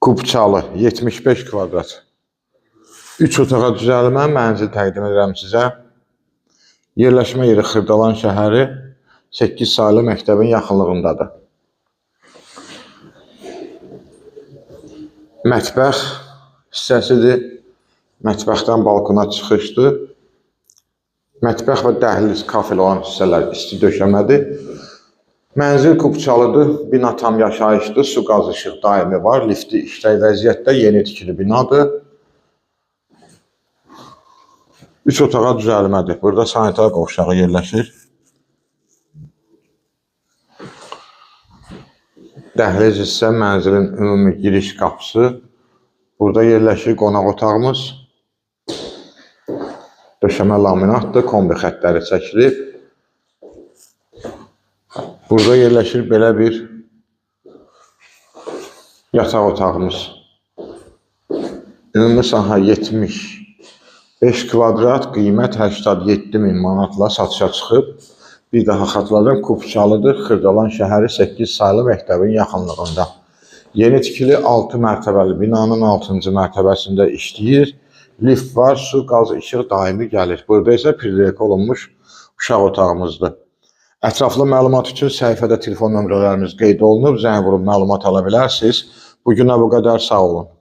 Kupçalı 75 kvadrat 3 otağa düzəlmə mənzil təqdim edirəm sizə. Yerləşmə yeri Xırdalan şəhəri 8 saylı məktəbin yaxınlığındadır. Mətbəx hissəsidir. Mətbəxdən balkona çıxışdır. Mətbəx və dəhliz kafel olan hissələr isti döşəmədir. Mənzil kupçalıdır. Bina tam yaşayışdır. Su, qaz, işıq daimi var. Lifti işlək vəziyyətdə, yeni tikili binadır. 3 otağa düzəlmədir. Burada sanitar qovşağı yerləşir. Dəhliz hissə mənzilin ümumi giriş qapısı. Burada yerləşir qonaq otağımız. Döşəmə laminatdır. Kombi xəttləri çəkilib. Burada yerləşir belə bir yataq otağımız. Ümumi sahə 75 kvadrat, qiymət 87.000 manatla satışa çıxıb. Bir daha xatırladım, Kupçalıdır. Xırdalan şəhəri 8 saylı məktəbin yaxınlığında. Yeni tikili 6 mərtəbəli binanın 6-cı mərtəbəsində işləyir. Lift var, su, qaz, işıq daimi gəlir. Burada isə privileg olunmuş uşaq otağımızdır. Ətraflı məlumat üçün səhifədə telefon nömrələrimiz qeyd olunub. Zəng vurub məlumat ala bilərsiniz. Bugünə bu qədər, sağ olun.